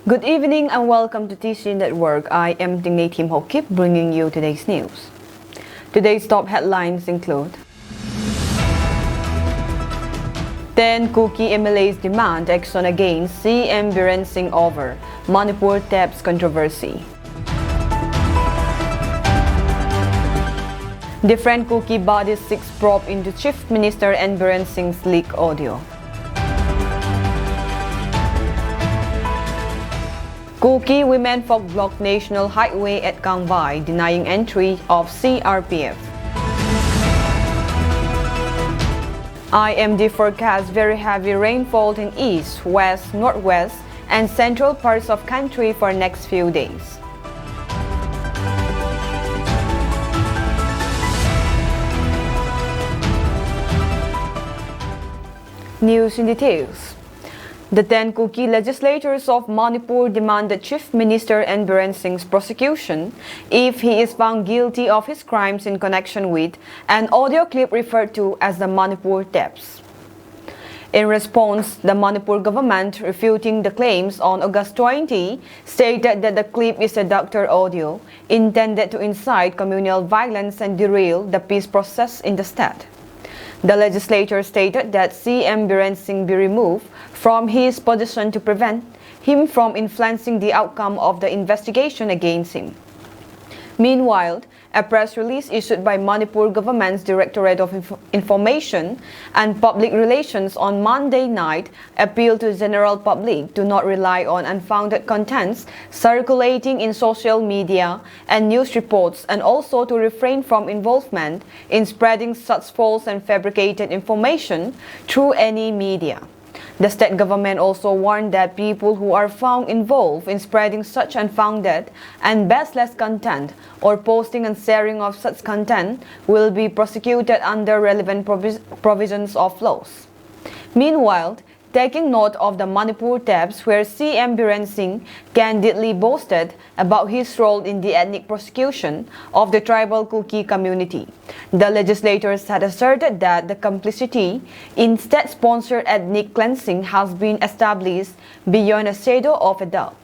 Good evening and welcome to TC Network. I am Tingnay Tim Hokip bringing you today's news. Today's top headlines include 10 Kuki MLAs demand action against CM Biren Singh over Manipur TAPS controversy. Different Kuki bodies seeks probe into Chief Minister and Biren Singh's leak audio. Kuki women folk block National Highway at Kangvai, denying entry of CRPF. IMD forecasts very heavy rainfall in east, west, northwest, and central parts of country for next few days. News in details. The 10 Kuki legislators of Manipur demanded Chief Minister and Biren Singh's prosecution if he is found guilty of his crimes in connection with an audio clip referred to as the Manipur tapes. In response, the Manipur government, refuting the claims on August 20, stated that the clip is a doctored audio intended to incite communal violence and derail the peace process in the state. The legislature stated that CM Biren Singh be removed from his position to prevent him from influencing the outcome of the investigation against him. Meanwhile, a press release issued by Manipur government's Directorate of Information and Public Relations on Monday night appealed to the general public to not rely on unfounded contents circulating in social media and news reports, and also to refrain from involvement in spreading such false and fabricated information through any media. The state government also warned that people who are found involved in spreading such unfounded and baseless content or posting and sharing of such content will be prosecuted under relevant provisions of laws. Meanwhile, taking note of the Manipur tapes where CM Biren Singh candidly boasted about his role in the ethnic prosecution of the tribal Kuki community, the legislators had asserted that the complicity in state-sponsored ethnic cleansing has been established beyond a shadow of a doubt.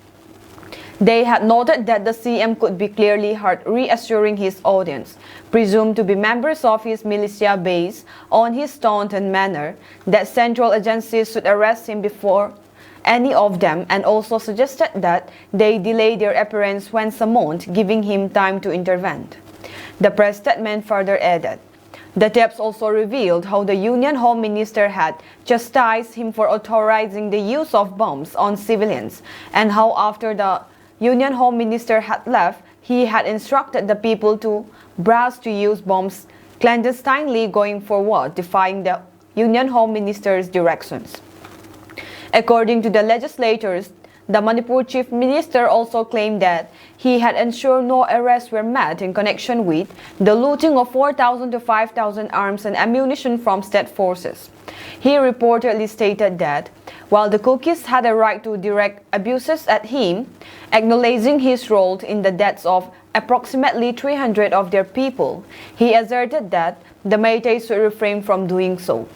They had noted that the CM could be clearly heard reassuring his audience, presumed to be members of his militia base, on his tone and manner, that central agencies should arrest him before any of them, and also suggested that they delay their appearance when summoned, giving him time to intervene. The press statement further added, the tapes also revealed how the Union Home Minister had chastised him for authorizing the use of bombs on civilians, and how after the Union Home Minister had left, he had instructed the people to brass to use bombs clandestinely going forward, defying the Union Home Minister's directions. According to the legislators, the Manipur Chief Minister also claimed that he had ensured no arrests were made in connection with the looting of 4,000 to 5,000 arms and ammunition from state forces. He reportedly stated that while the Kukis had a right to direct abuses at him, acknowledging his role in the deaths of approximately 300 of their people, he asserted that the Meiteis should refrain from doing so.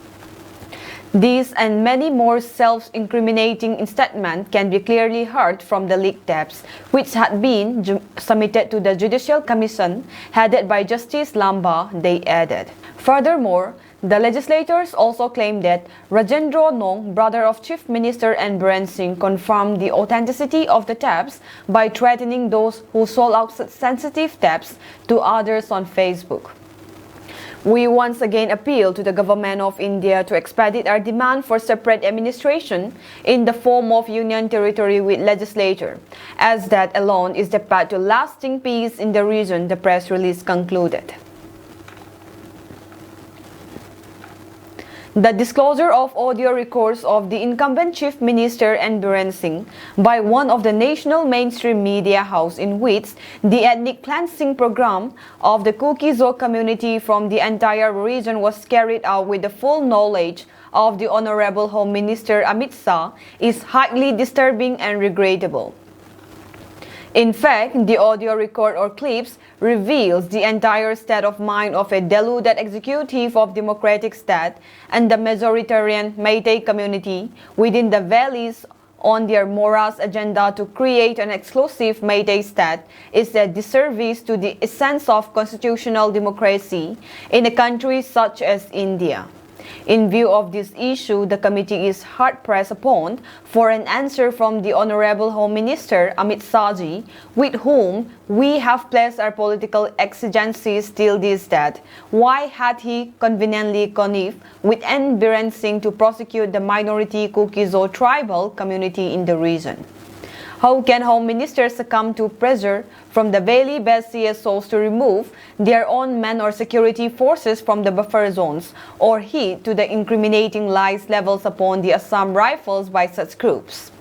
These and many more self-incriminating statements can be clearly heard from the leaked tapes, which had been submitted to the Judicial Commission headed by Justice Lamba, they added. Furthermore, the legislators also claimed that Rajendra Nong, brother of Chief Minister and Biren Singh, confirmed the authenticity of the tapes by threatening those who sold out such sensitive tapes to others on Facebook. We once again appeal to the government of India to expedite our demand for separate administration in the form of union territory with legislature, as that alone is the path to lasting peace in the region, the press release concluded. The disclosure of audio records of the incumbent Chief Minister and Biren Singh by one of the national mainstream media house, in which the ethnic cleansing program of the Kuki-Zo community from the entire region was carried out with the full knowledge of the Honorable Home Minister Amit Shah, is highly disturbing and regrettable. In fact, the audio record or clips reveals the entire state of mind of a deluded executive of democratic state and the majoritarian Meitei community within the valleys on their Mora's agenda to create an exclusive Meitei state is a disservice to the essence of constitutional democracy in a country such as India. In view of this issue, the committee is hard-pressed upon for an answer from the Honorable Home Minister Amit Shahji, with whom we have placed our political exigencies till this date. Why had he conveniently connived with N. Biren Singh to prosecute the minority Kuki-Zo tribal community in the region? How can Home Minister succumb to pressure from the Valley-based CSOs to remove their own men or security forces from the buffer zones, or heed to the incriminating lies levels upon the Assam Rifles by such groups?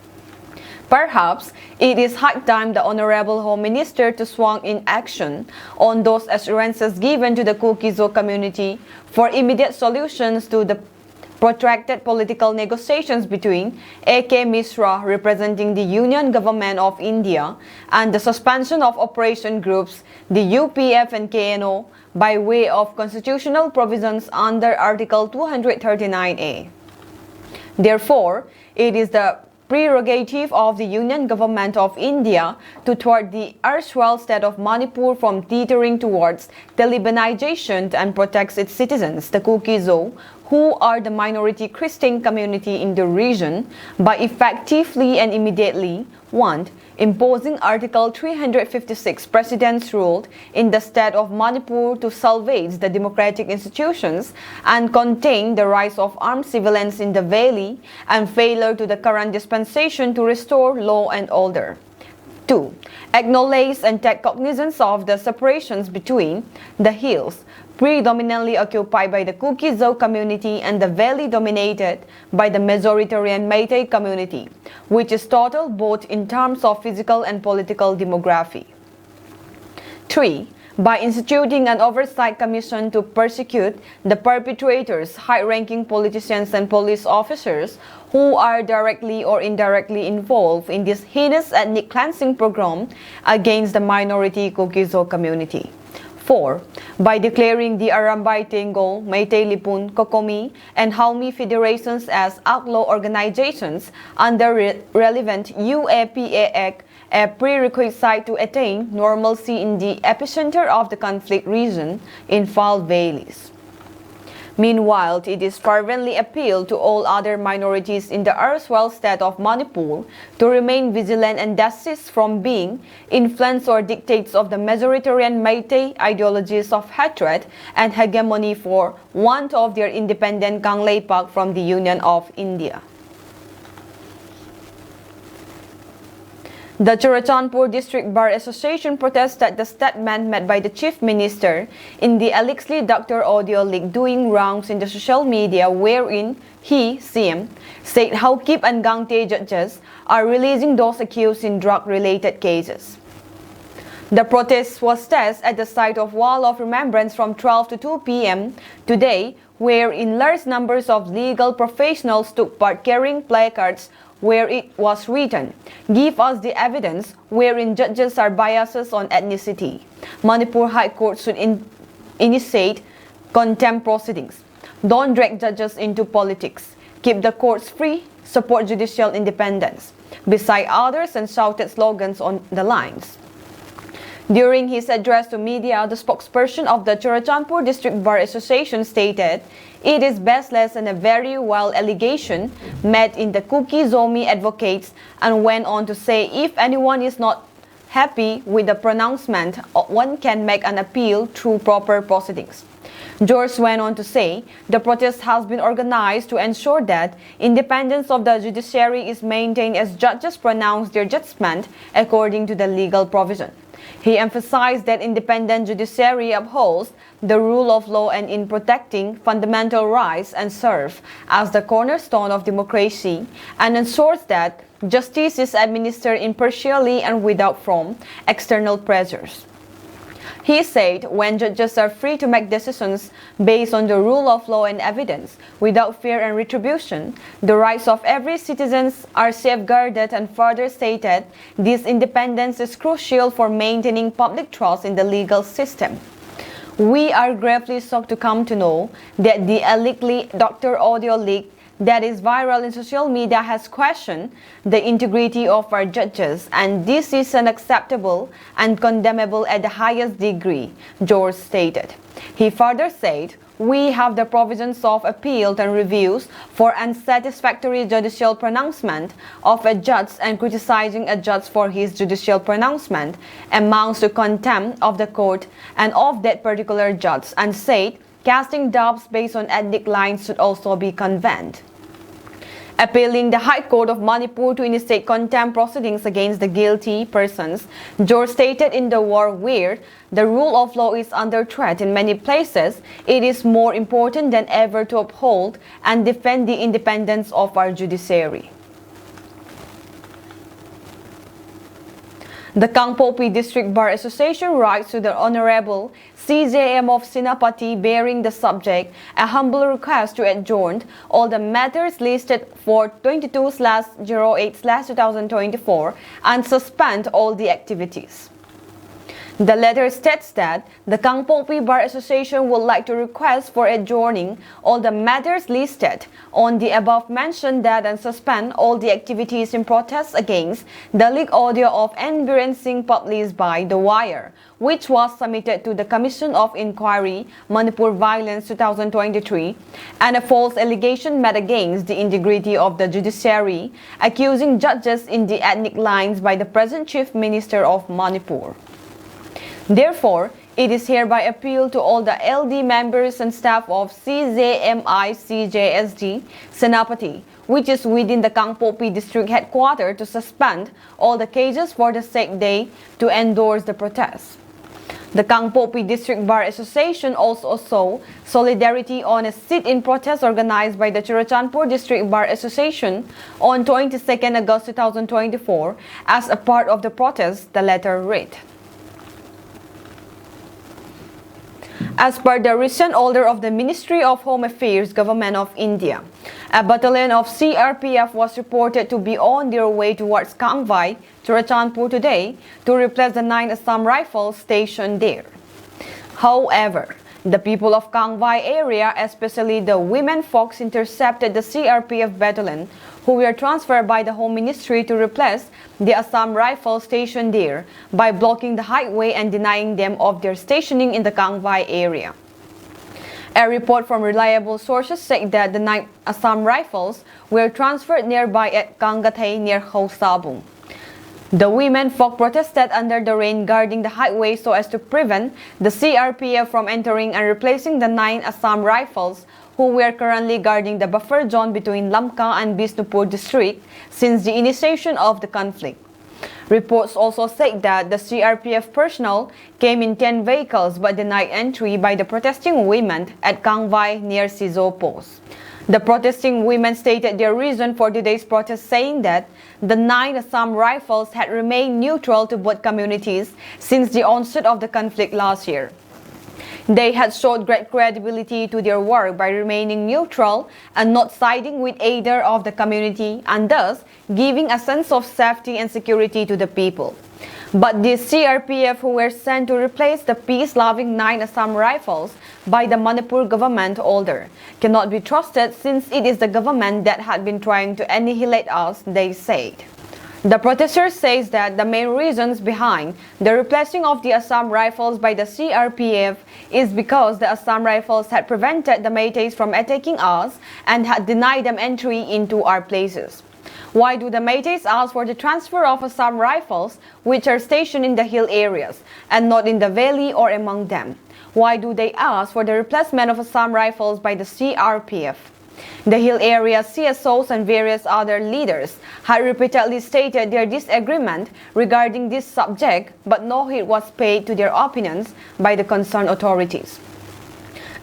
Perhaps it is high time the Honorable Home Minister to swung in action on those assurances given to the Kuki-Zo community for immediate solutions to the protracted political negotiations between A.K. Mishra, representing the Union Government of India, and the suspension of operation groups, the UPF and KNO, by way of constitutional provisions under Article 239A. Therefore, it is the prerogative of the Union Government of India to thwart the erstwhile state of Manipur from teetering towards Talibanization and protects its citizens, the Kuki-Zo, who are the minority Christian community in the region, by effectively and immediately 1. Imposing Article 356 President's rule in the state of Manipur to salvage the democratic institutions and contain the rise of armed civilians in the valley and failure to the current dispensation to restore law and order. 2. Acknowledge and take cognizance of the separations between the hills, predominantly occupied by the Kuki-Zo community, and the valley dominated by the majoritarian Meitei community, which is total both in terms of physical and political demography. 3. By instituting an oversight commission to prosecute the perpetrators, high-ranking politicians and police officers who are directly or indirectly involved in this heinous ethnic cleansing program against the minority Kuki-Zo community. 4. By declaring the Arambay Tengol, Meitei Lipun, Kokomi, and Halmi federations as outlaw organizations under relevant UAPA Act, a prerequisite to attain normalcy in the epicenter of the conflict region in Fal Valleys. Meanwhile, it is fervently appealed to all other minorities in the erstwhile state of Manipur to remain vigilant and desist from being influenced or dictates of the majoritarian Meitei ideologies of hatred and hegemony for want of their independent Kangleipak from the Union of India. The Churachandpur District Bar Association protested the statement made by the Chief Minister in the allegedly Dr. audio leak doing rounds in the social media, wherein he, CM, said how Kip and Gangte judges are releasing those accused in drug-related cases. The protest was staged at the site of Wall of Remembrance from 12 to 2 p.m. today, wherein large numbers of legal professionals took part carrying placards where it was written, "Give us the evidence," wherein judges are biased on ethnicity. Manipur High Court should initiate contempt proceedings. Don't drag judges into politics. Keep the courts free. Support judicial independence. Beside others, and shouted slogans on the lines. During his address to media, the spokesperson of the Churachandpur District Bar Association stated, "It is baseless and a very wild allegation made in the Kuki-Zomi advocates," and went on to say if anyone is not happy with the pronouncement, one can make an appeal through proper proceedings. George went on to say the protest has been organized to ensure that independence of the judiciary is maintained as judges pronounce their judgment according to the legal provision. He emphasized that independent judiciary upholds the rule of law and in protecting fundamental rights and serve as the cornerstone of democracy, and ensures that justice is administered impartially and without from external pressures. He said when judges are free to make decisions based on the rule of law and evidence, without fear and retribution, the rights of every citizen are safeguarded, and further stated this independence is crucial for maintaining public trust in the legal system. We are gravely shocked to come to know that the allegedly Dr. audio leak that is viral in social media has questioned the integrity of our judges, and this is unacceptable and condemnable at the highest degree, George stated. He further said, "We have the provisions of appeal and reviews for unsatisfactory judicial pronouncement of a judge, and criticizing a judge for his judicial pronouncement amounts to contempt of the court and of that particular judge," and said casting doubts based on ethnic lines should also be condemned. Appealing the High Court of Manipur to initiate contempt proceedings against the guilty persons, George stated, "In the war where the rule of law is under threat in many places, it is more important than ever to uphold and defend the independence of our judiciary." The Kopi District Bar Association writes to the Honorable CJM of Sinapati bearing the subject a humble request to adjourn all the matters listed for 22/08/2024 and suspend all the activities. The letter states that the Kopi Bar Association would like to request for adjourning all the matters listed on the above mentioned that and suspend all the activities in protest against the leaked audio of N. Biren Singh published by The Wire, which was submitted to the Commission of Inquiry Manipur Violence 2023, and a false allegation made against the integrity of the judiciary, accusing judges in the ethnic lines by the present Chief Minister of Manipur. Therefore, it is hereby appealed to all the LD members and staff of CJMI-CJSD Senapati, which is within the Kopi District Headquarters, to suspend all the cases for the said day to endorse the protest. The Kopi District Bar Association also saw solidarity on a sit-in protest organized by the Churachandpur District Bar Association on 22nd August 2024. As a part of the protest, the letter read, "As per the recent order of the Ministry of Home Affairs, Government of India, a battalion of CRPF was reported to be on their way towards Kangvai, Churachandpur today to replace the 9 Assam Rifles stationed there. However, the people of Kangvai area, especially the women folks, intercepted the CRPF battalion, who were transferred by the Home Ministry to replace the Assam Rifles stationed there, by blocking the highway and denying them of their stationing in the Kangvai area. A report from reliable sources said that the 9 Assam Rifles were transferred nearby at Kangathay near Khosabung. The women folk protested under the rain guarding the highway so as to prevent the CRPF from entering and replacing the 9 Assam Rifles, who were currently guarding the buffer zone between Lamka and Bisnupur district since the initiation of the conflict. Reports also say that the CRPF personnel came in 10 vehicles but denied entry by the protesting women at Kangvai near Sizo Post. The protesting women stated their reason for today's protest, saying that the 9 Assam Rifles had remained neutral to both communities since the onset of the conflict last year. They had showed great credibility to their work by remaining neutral and not siding with either of the community, and thus giving a sense of safety and security to the people. But the CRPF, who were sent to replace the peace-loving 9 Assam Rifles by the Manipur government order, cannot be trusted since it is the government that had been trying to annihilate us, they said. The protesters says that the main reasons behind the replacing of the Assam Rifles by the CRPF is because the Assam Rifles had prevented the Meiteis from attacking us and had denied them entry into our places. Why do the Meiteis ask for the transfer of Assam Rifles, which are stationed in the hill areas and not in the valley or among them? Why do they ask for the replacement of Assam Rifles by the CRPF? The hill area CSOs and various other leaders had repeatedly stated their disagreement regarding this subject, but no heed was paid to their opinions by the concerned authorities.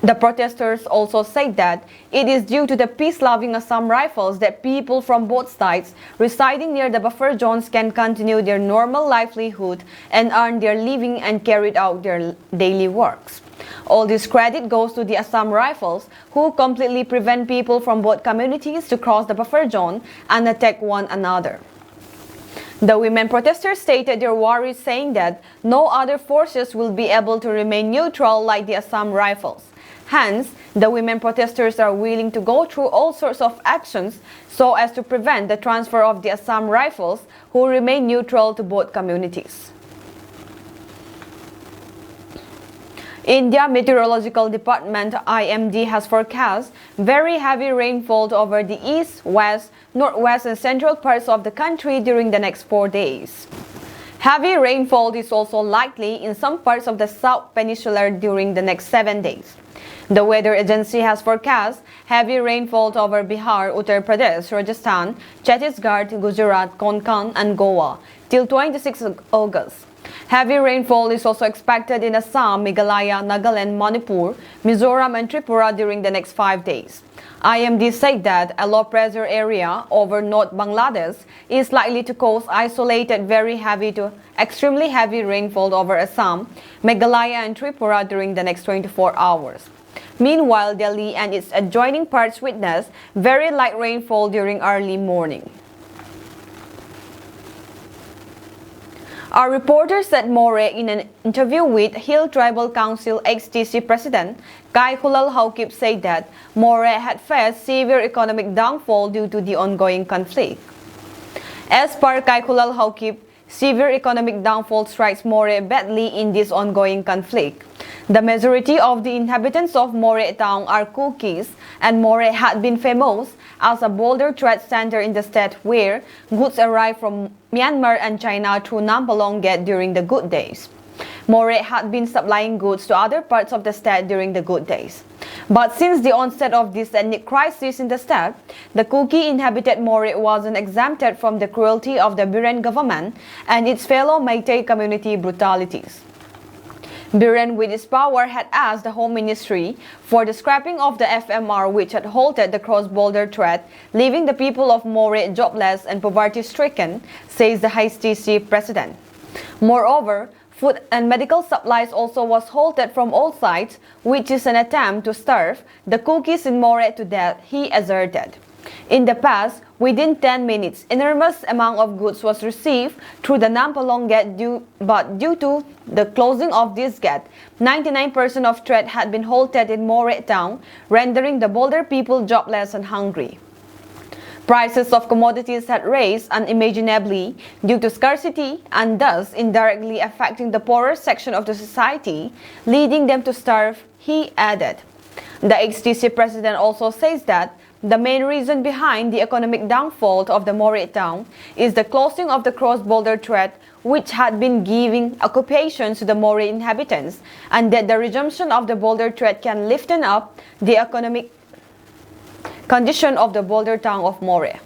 The protesters also said that it is due to the peace-loving Assam Rifles that people from both sides residing near the buffer zones can continue their normal livelihood and earn their living and carry out their daily works. All this credit goes to the Assam Rifles, who completely prevent people from both communities to cross the buffer zone and attack one another. The women protesters stated their worries, saying that no other forces will be able to remain neutral like the Assam Rifles. Hence, the women protesters are willing to go through all sorts of actions so as to prevent the transfer of the Assam Rifles, who remain neutral to both communities. India Meteorological Department IMD has forecast very heavy rainfall over the east, west, northwest and central parts of the country during the next 4 days. Heavy rainfall is also likely in some parts of the South Peninsula during the next 7 days. The weather agency has forecast heavy rainfall over Bihar, Uttar Pradesh, Rajasthan, Chhattisgarh, Gujarat, Konkan and Goa till 26 August. Heavy rainfall is also expected in Assam, Meghalaya, Nagaland, Manipur, Mizoram and Tripura during the next 5 days. IMD said that a low pressure area over North Bangladesh is likely to cause isolated very heavy to extremely heavy rainfall over Assam, Meghalaya and Tripura during the next 24 hours. Meanwhile, Delhi and its adjoining parts witnessed very light rainfall during early morning. Our reporter said more in an interview with Hill Tribal Council HTC President Kai Khulal Haukip said that More had faced severe economic downfall due to the ongoing conflict. As per Kai Khulal Haukip, severe economic downfall strikes More badly in this ongoing conflict. The majority of the inhabitants of More town are Kukis, and More had been famous as a boulder trade center in the state where goods arrived from Myanmar and China through Nampalong Gate during the good days. More had been supplying goods to other parts of the state during the good days. But since the onset of this ethnic crisis in the state, the Kuki inhabited More wasn't exempted from the cruelty of the Biren government and its fellow Meitei community brutalities. Biren, with its power, had asked the Home Ministry for the scrapping of the FMR, which had halted the cross-border trade, leaving the people of More jobless and poverty-stricken, says the HTC president. Moreover, food and medical supplies also was halted from all sides, which is an attempt to starve the Kukis in More to death, he asserted. In the past, within 10 minutes, enormous amount of goods was received through the Nampalong Gate, but due to the closing of this gate, 99% of trade had been halted in More town, rendering the Boulder people jobless and hungry. Prices of commodities had raised unimaginably due to scarcity and thus indirectly affecting the poorer section of the society, leading them to starve, he added. The HTC president also says that the main reason behind the economic downfall of the More town is the closing of the cross-border trade, which had been giving occupation to the More inhabitants, and that the resumption of the border trade can lighten up the economic condition of the border town of More.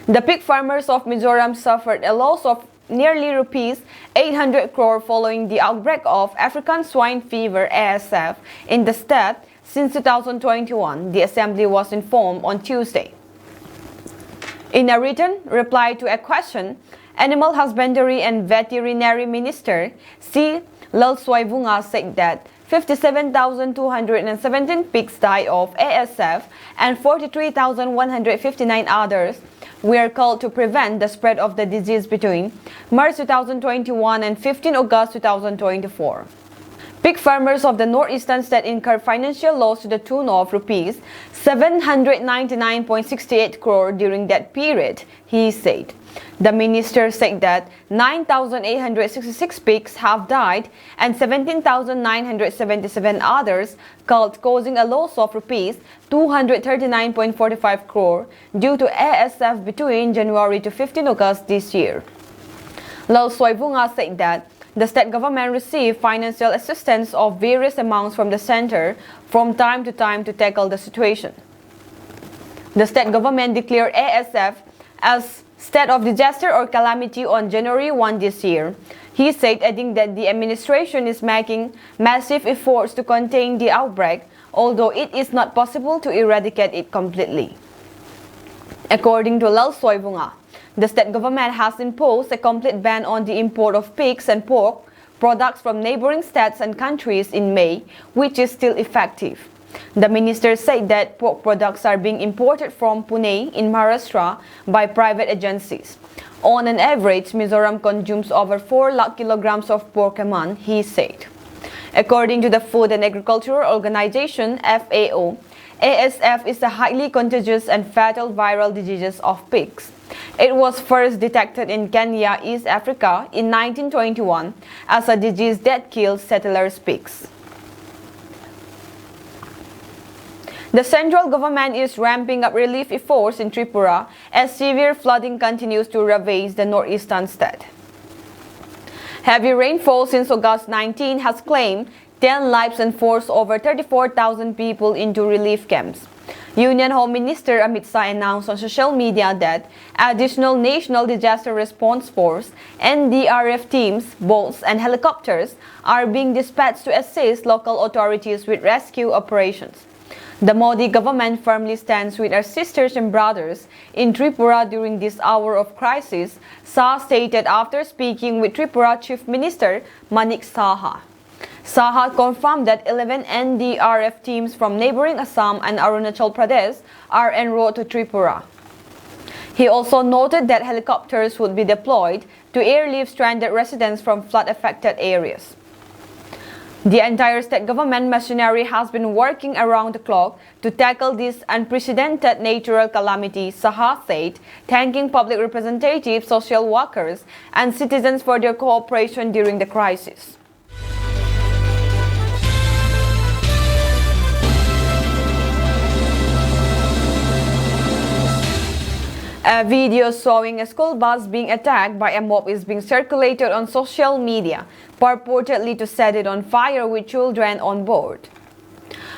The pig farmers of Mizoram suffered a loss of nearly rupees 800 crore following the outbreak of African swine fever ASF in the state since 2021, the assembly was informed on Tuesday. In a written reply to a question, Animal Husbandry and Veterinary Minister C. Lalswaivunga said that 57,217 pigs died of ASF and 43,159 others were called to prevent the spread of the disease between March 2021 and 15 August 2024. Pig farmers of the northeastern state incurred financial loss to the tune of rupees 799.68 crore during that period, he said. The minister said that 9,866 pigs have died and 17,977 others killed, causing a loss of rupees 239.45 crore due to ASF between January to 15 August this year. Lalswaivunga said that the state government received financial assistance of various amounts from the center from time to time to tackle the situation. The state government declared ASF as state of disaster or calamity on January 1 this year. He said, adding that the administration is making massive efforts to contain the outbreak, although it is not possible to eradicate it completely. According to Lalswaivunga, the state government has imposed a complete ban on the import of pigs and pork products from neighboring states and countries in May, which is still effective. The minister said that pork products are being imported from Pune in Maharashtra by private agencies. On an average, Mizoram consumes over 4 lakh kilograms of pork a month, he said. According to the Food and Agricultural Organization, FAO, ASF is a highly contagious and fatal viral disease of pigs. It was first detected in Kenya, East Africa in 1921 as a disease that kills settlers' pigs. The central government is ramping up relief efforts in Tripura as severe flooding continues to ravage the northeastern state. Heavy rainfall since August 19 has claimed 10 lives and forced over 34,000 people into relief camps. Union Home Minister Amit Shah announced on social media that additional National Disaster Response Force (NDRF) teams, boats and helicopters are being dispatched to assist local authorities with rescue operations. The Modi government firmly stands with our sisters and brothers in Tripura during this hour of crisis, Shah stated after speaking with Tripura Chief Minister Manik Saha. Saha confirmed that 11 NDRF teams from neighboring Assam and Arunachal Pradesh are enrolled to Tripura. He also noted that helicopters would be deployed to airlift stranded residents from flood-affected areas. The entire state government machinery has been working around the clock to tackle this unprecedented natural calamity, Saha said, thanking public representatives, social workers, and citizens for their cooperation during the crisis. A video showing a school bus being attacked by a mob is being circulated on social media, purportedly to set it on fire with children on board.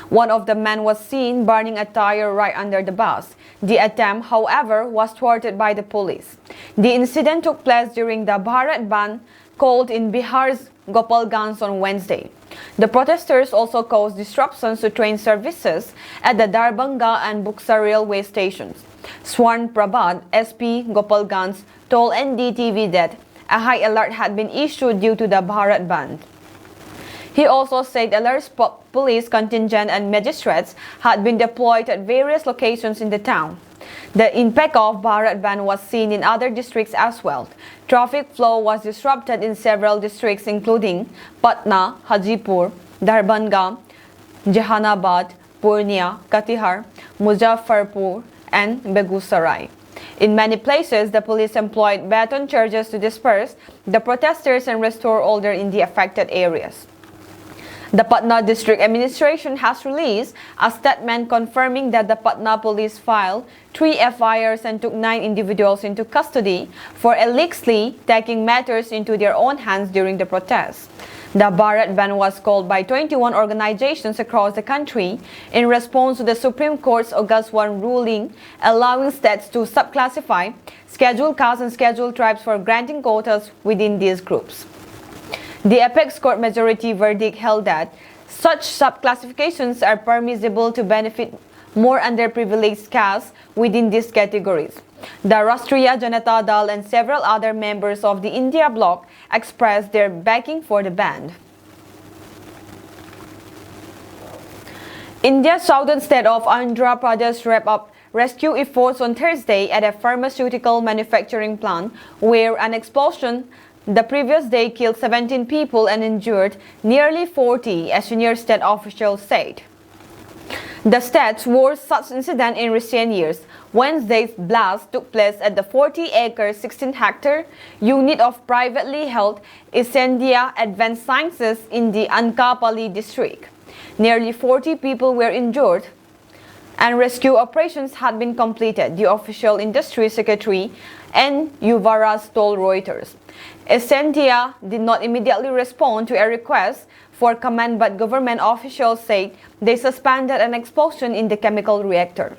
One of the men was seen burning a tire right under the bus. The attempt, however, was thwarted by the police. The incident took place during the Bharat Bandh called in Bihar's Gopalganj on Wednesday. The protesters also caused disruptions to train services at the Darbhanga and Buxa railway stations. Swarn Prabhat, SP Gopalganj, told NDTV that a high alert had been issued due to the Bharat Bandh. He also said alert police contingent and magistrates had been deployed at various locations in the town. The impact of Bharat Bandh was seen in other districts as well. Traffic flow was disrupted in several districts including Patna, Hajipur, Darbhanga, Jehanabad, Purnia, Katihar, Muzaffarpur, and Begusarai. In many places, the police employed baton charges to disperse the protesters and restore order in the affected areas. The Patna District Administration has released a statement confirming that the Patna police filed 3 FIRs and took 9 individuals into custody for allegedly taking matters into their own hands during the protests. The Bharat Bandh was called by 21 organizations across the country in response to the Supreme Court's August 1 ruling allowing states to subclassify scheduled castes and scheduled tribes for granting quotas within these groups. The apex court majority verdict held that such subclassifications are permissible to benefit more underprivileged castes within these categories. The Rashtriya Janata Dal and several other members of the India bloc expressed their backing for the ban. India's southern state of Andhra Pradesh wrapped up rescue efforts on Thursday at a pharmaceutical manufacturing plant where an explosion the previous day killed 17 people and injured nearly 40, a senior state official said. The state's worst such incident in recent years. Wednesday's blast took place at the 40-acre, 16-hectare unit of privately held Essendia Advanced Sciences in the Ankaapalli district. Nearly 40 people were injured and rescue operations had been completed, the official industry secretary N. Yuvaras told Reuters. Essentia did not immediately respond to a request for comment, but government officials said they suspended an explosion in the chemical reactor.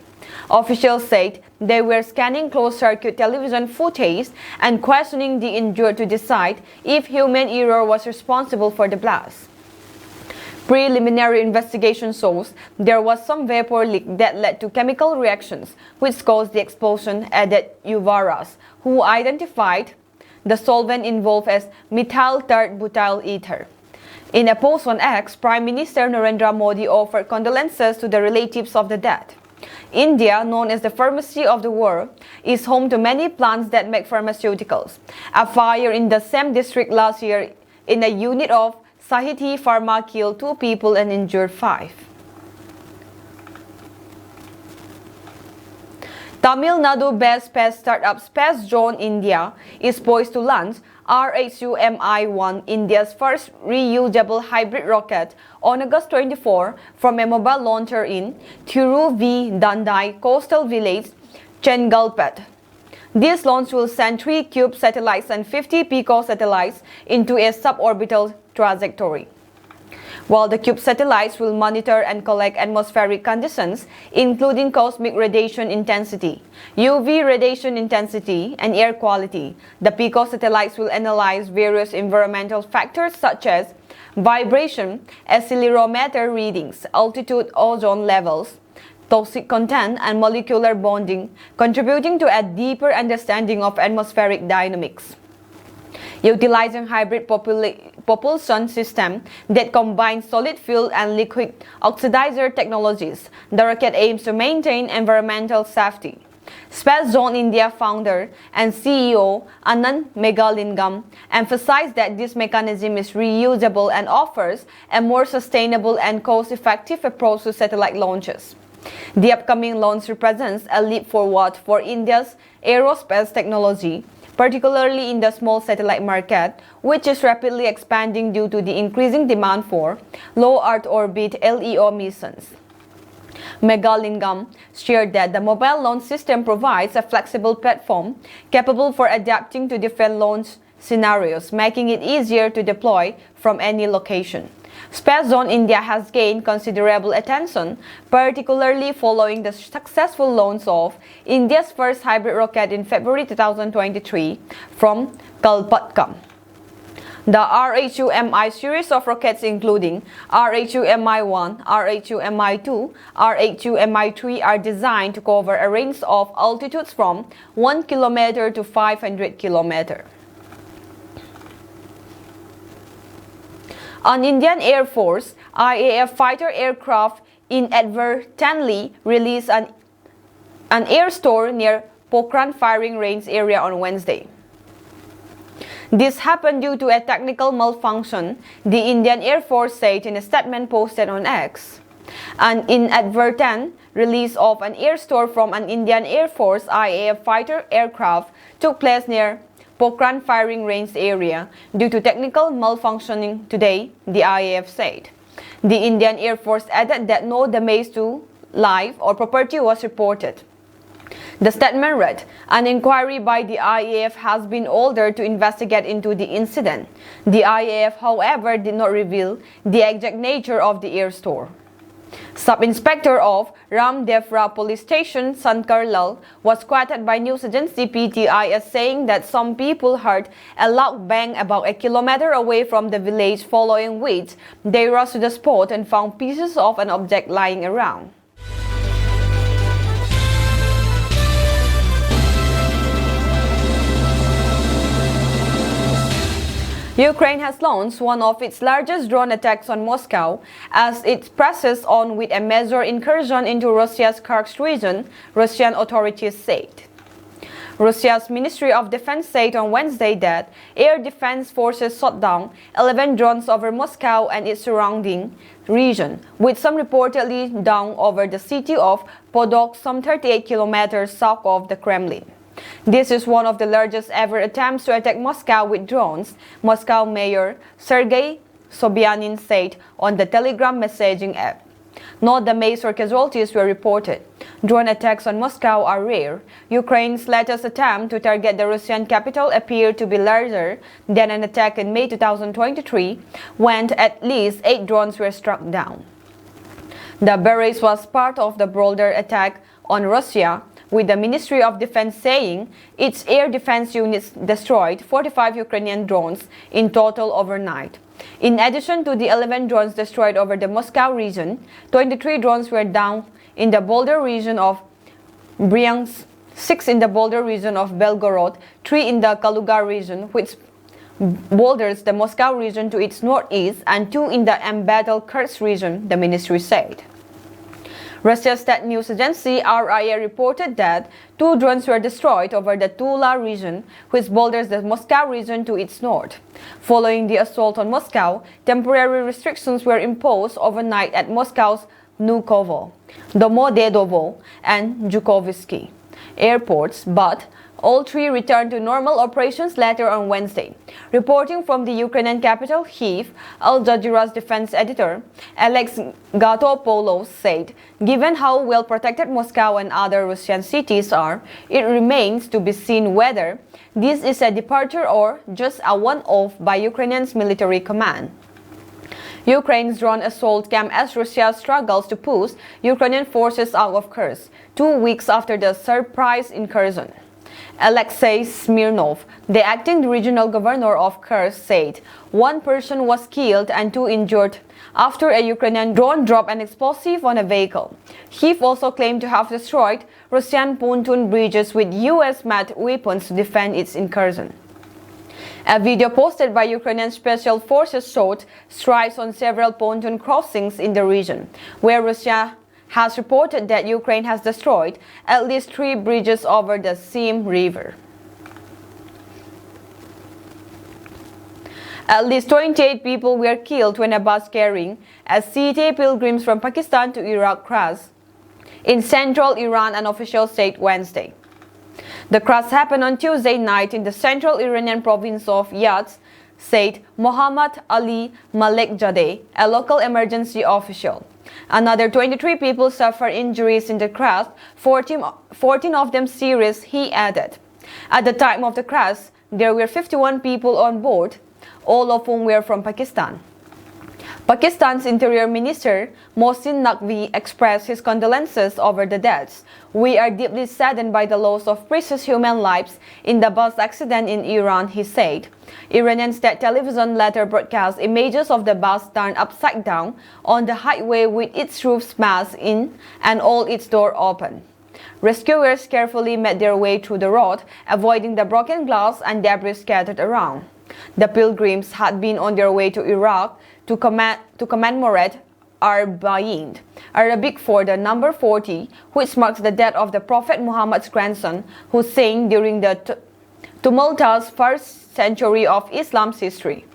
Officials said they were scanning closed-circuit television footage and questioning the injured to decide if human error was responsible for the blast. Preliminary investigation shows there was some vapor leak that led to chemical reactions, which caused the explosion, added Yuvaras, who identified the solvent involved as methyl tert butyl ether. In a post on X, Prime Minister Narendra Modi offered condolences to the relatives of the dead. India, known as the pharmacy of the world, is home to many plants that make pharmaceuticals. A fire in the same district last year in a unit of Sahiti Pharma killed 2 people and injured 5. Tamil Nadu-based space startup Space Zone India is poised to launch RHUMI-1, India's first reusable hybrid rocket, on August 24 from a mobile launcher in Thiruvandai coastal village, Chengalpet. This launch will send 3 Cube satellites and 50 Pico satellites into a suborbital trajectory. While the Cube satellites will monitor and collect atmospheric conditions, including cosmic radiation intensity, UV radiation intensity, and air quality, the Pico satellites will analyze various environmental factors such as vibration, accelerometer readings, altitude, ozone levels, toxic content, and molecular bonding, contributing to a deeper understanding of atmospheric dynamics. Utilizing hybrid propulsion system that combines solid fuel and liquid oxidizer technologies, the rocket aims to maintain environmental safety. Space Zone India founder and CEO Anand Megalingam emphasized that this mechanism is reusable and offers a more sustainable and cost-effective approach to satellite launches. The upcoming launch represents a leap forward for India's aerospace technology, particularly in the small satellite market, which is rapidly expanding due to the increasing demand for low Earth orbit LEO missions. Megalingam shared that the mobile launch system provides a flexible platform capable for adapting to different launch scenarios, making it easier to deploy from any location. Space Zone India has gained considerable attention, particularly following the successful launch of India's first hybrid rocket in February 2023 from Kalpatkam. The RHUMI series of rockets, including RHUMI-1, RHUMI-2, RHUMI-3, are designed to cover a range of altitudes from 1 km to 500 km. An Indian Air Force IAF fighter aircraft inadvertently released an air store near Pokhran firing range area on Wednesday. This happened due to a technical malfunction, the Indian Air Force said in a statement posted on X. An inadvertent release of an air store from an Indian Air Force IAF fighter aircraft took place near Pokhran firing range area due to technical malfunctioning today, the IAF said. The Indian Air Force added that no damage to life or property was reported. The statement read, "An inquiry by the IAF has been ordered to investigate into the incident." The IAF, however, did not reveal the exact nature of the air store. Sub-Inspector of Ramdevra Police Station, Sankar Lal, was quoted by news agency PTI as saying that some people heard a loud bang about a kilometer away from the village, following which they rushed to the spot and found pieces of an object lying around. Ukraine has launched one of its largest drone attacks on Moscow as it presses on with a major incursion into Russia's Kursk region, Russian authorities said. Russia's Ministry of Defense said on Wednesday that air defense forces shot down 11 drones over Moscow and its surrounding region, with some reportedly down over the city of Podok, some 38 kilometers south of the Kremlin. This is one of the largest ever attempts to attack Moscow with drones, Moscow Mayor Sergei Sobyanin said on the Telegram messaging app. No damage or casualties were reported. Drone attacks on Moscow are rare. Ukraine's latest attempt to target the Russian capital appeared to be larger than an attack in May 2023, when at least 8 drones were struck down. The barrage was part of the broader attack on Russia, with the Ministry of Defense saying its air defense units destroyed 45 Ukrainian drones in total overnight. In addition to the 11 drones destroyed over the Moscow region, 23 drones were down in the Boulder region of Bryansk, 6 in the Boulder region of Belgorod, 3 in the Kaluga region, which borders the Moscow region to its northeast, and 2 in the embattled Kursk region, the ministry said. Russia's state news agency RIA reported that 2 drones were destroyed over the Tula region, which borders the Moscow region to its north. Following the assault on Moscow, temporary restrictions were imposed overnight at Moscow's Vnukovo, Domodedovo, and Zhukovsky airports, but all 3 returned to normal operations later on Wednesday. Reporting from the Ukrainian capital, Kyiv, Al Jazeera's defense editor, Alex Gatopoulos said, given how well protected Moscow and other Russian cities are, it remains to be seen whether this is a departure or just a one-off by Ukraine's military command. Ukraine's drone assault came as Russia struggles to push Ukrainian forces out of Kursk 2 weeks after the surprise incursion. Alexei Smirnov, the acting regional governor of Kursk, said 1 person was killed and 2 injured after a Ukrainian drone dropped an explosive on a vehicle. Kyiv also claimed to have destroyed Russian pontoon bridges with US-made weapons to defend its incursion. A video posted by Ukrainian special forces showed strikes on several pontoon crossings in the region, where Russia has reported that Ukraine has destroyed at least 3 bridges over the Sym River. At least 28 people were killed when a bus carrying Sikh pilgrims from Pakistan to Iraq crashed in central Iran, an official said Wednesday. The crash happened on Tuesday night in the central Iranian province of Yazd, said Mohammad Ali Malekzadeh, a local emergency official. Another 23 people suffered injuries in the crash, 14 of them serious, he added. At the time of the crash, there were 51 people on board, all of whom were from Pakistan. Pakistan's Interior Minister Mohsin Naqvi expressed his condolences over the deaths. We are deeply saddened by the loss of precious human lives in the bus accident in Iran, he said. Iranian state television later broadcast images of the bus turned upside down on the highway with its roof smashed in and all its doors open. Rescuers carefully made their way through the road, avoiding the broken glass and debris scattered around. The pilgrims had been on their way to Iraq to commemorate Arbaeen, Arabic for the number 40, which marks the death of the Prophet Muhammad's grandson, Hussein, during the tumultuous first century of Islam's history.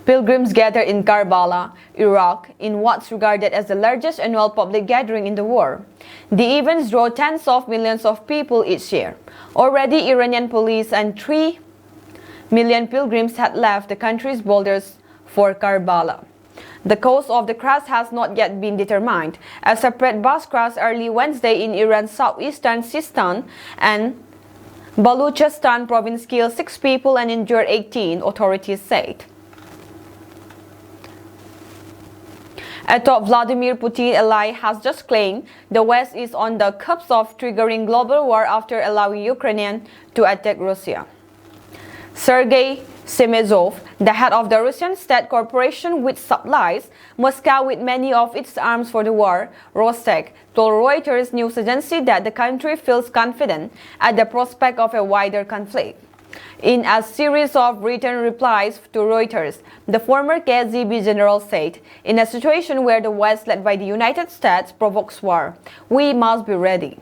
Pilgrims gathered in Karbala, Iraq, in what's regarded as the largest annual public gathering in the world. The events draw tens of millions of people each year. Already, Iranian police and 3 million pilgrims had left the country's borders for Karbala. The cause of the crash has not yet been determined. A separate bus crashed early Wednesday in Iran's southeastern Sistan and Baluchistan province, killed 6 people and injured 18, authorities said. A top Vladimir Putin ally has just claimed the West is on the cusp of triggering global war after allowing Ukraine to attack Russia. Sergei Semezov, the head of the Russian state corporation which supplies Moscow with many of its arms for the war, Rostec, told Reuters news agency that the country feels confident at the prospect of a wider conflict. In a series of written replies to Reuters, the former KGB general said, in a situation where the West, led by the United States, provokes war, we must be ready.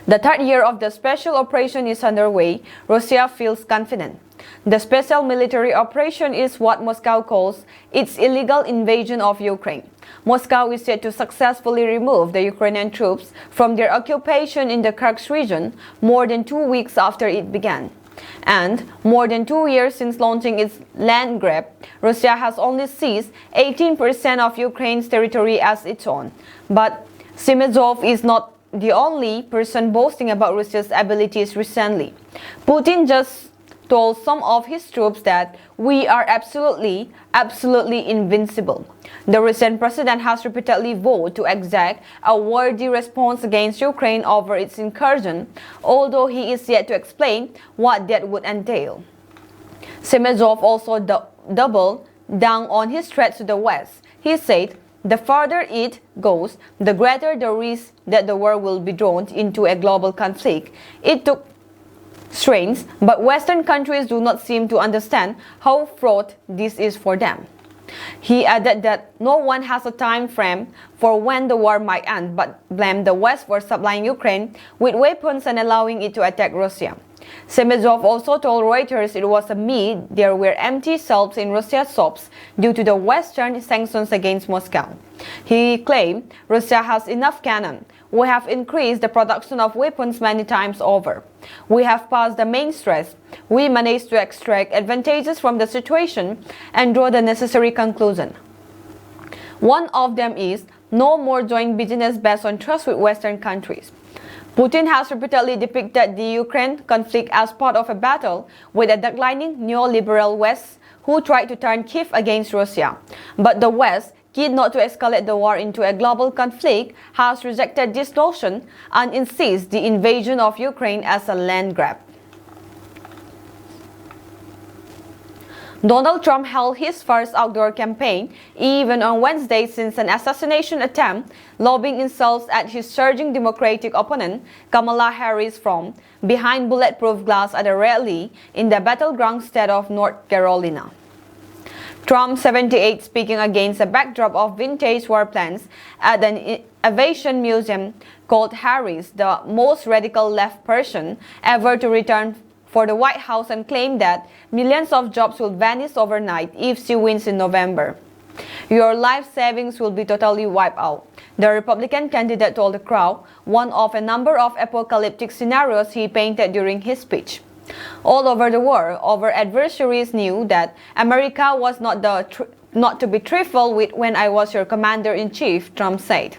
The 3rd year of the special operation is underway. Russia feels confident. The special military operation is what Moscow calls its illegal invasion of Ukraine. Moscow is set to successfully remove the Ukrainian troops from their occupation in the Kursk region more than 2 weeks after it began. And more than 2 years since launching its land grab, Russia has only seized 18% of Ukraine's territory as its own. But Semezov is not the only person boasting about Russia's abilities recently. Putin just told some of his troops that we are absolutely invincible. The Russian president has repeatedly vowed to exact a worthy response against Ukraine over its incursion, although he is yet to explain what that would entail. Semezov also doubled down on his threats to the West. He said, the further it goes, the greater the risk that the war will be drawn into a global conflict. It took strains, but Western countries do not seem to understand how fraught this is for them. He added that no one has a time frame for when the war might end, but blamed the West for supplying Ukraine with weapons and allowing it to attack Russia. Semezov also told Reuters it was a myth there were empty shelves in Russia's shops due to the Western sanctions against Moscow. He claimed Russia has enough cannon. We have increased the production of weapons many times over. We have passed the main stress. We managed to extract advantages from the situation and draw the necessary conclusion. One of them is no more joint business based on trust with Western countries. Putin has repeatedly depicted the Ukraine conflict as part of a battle with a declining neoliberal West who tried to turn Kiev against Russia. But the West, keen not to escalate the war into a global conflict, has rejected this notion and insists the invasion of Ukraine as a land grab. Donald Trump held his first outdoor campaign even on Wednesday since an assassination attempt, lobbing insults at his surging Democratic opponent Kamala Harris from behind bulletproof glass at a rally in the battleground state of North Carolina. Trump, 78, speaking against a backdrop of vintage warplanes at an aviation museum, called Harris the most radical left person ever to return for the White House and claimed that millions of jobs will vanish overnight if she wins in November. Your life savings will be totally wiped out, the Republican candidate told the crowd, one of a number of apocalyptic scenarios he painted during his speech. All over the world, our adversaries knew that America was not to be trifled with when I was your commander-in-chief, Trump said.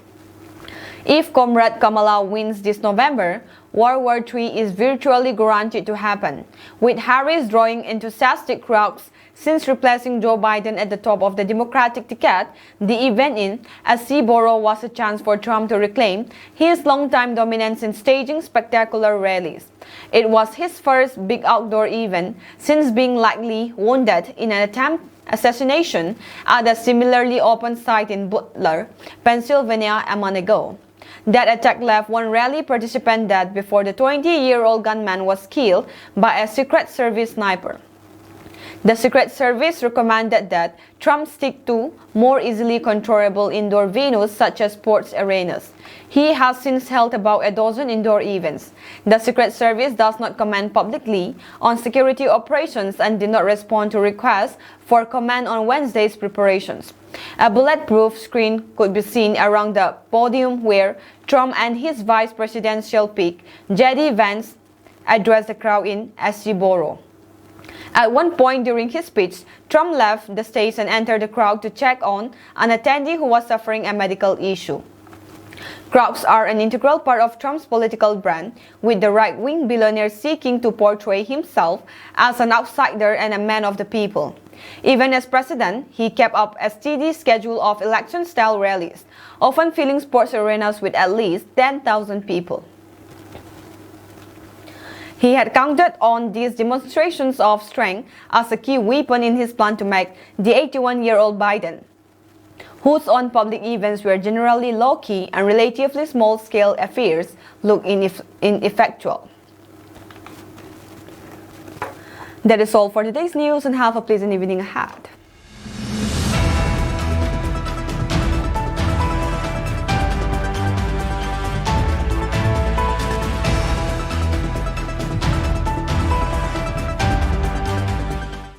If Comrade Kamala wins this November, World War III is virtually guaranteed to happen, with Harris drawing enthusiastic crowds since replacing Joe Biden at the top of the Democratic ticket. The event in Asheboro was a chance for Trump to reclaim his longtime dominance in staging spectacular rallies. It was his first big outdoor event since being likely wounded in an attempted assassination at a similarly open site in Butler, Pennsylvania a month ago. That attack left one rally participant dead before the 20-year-old gunman was killed by a Secret Service sniper. The Secret Service recommended that Trump stick to more easily controllable indoor venues such as sports arenas. He has since held about a dozen indoor events. The Secret Service does not comment publicly on security operations and did not respond to requests for comment on Wednesday's preparations. A bulletproof screen could be seen around the podium where Trump and his vice presidential pick, J.D. Vance, addressed the crowd in Asheboro. At one point during his speech, Trump left the stage and entered the crowd to check on an attendee who was suffering a medical issue. Crowds are an integral part of Trump's political brand, with the right-wing billionaire seeking to portray himself as an outsider and a man of the people. Even as president, he kept up a steady schedule of election-style rallies, often filling sports arenas with at least 10,000 people. He had counted on these demonstrations of strength as a key weapon in his plan to make the 81-year-old Biden, whose own public events were generally low-key and relatively small-scale affairs, look ineffectual. That is all for today's news, and have a pleasant evening ahead.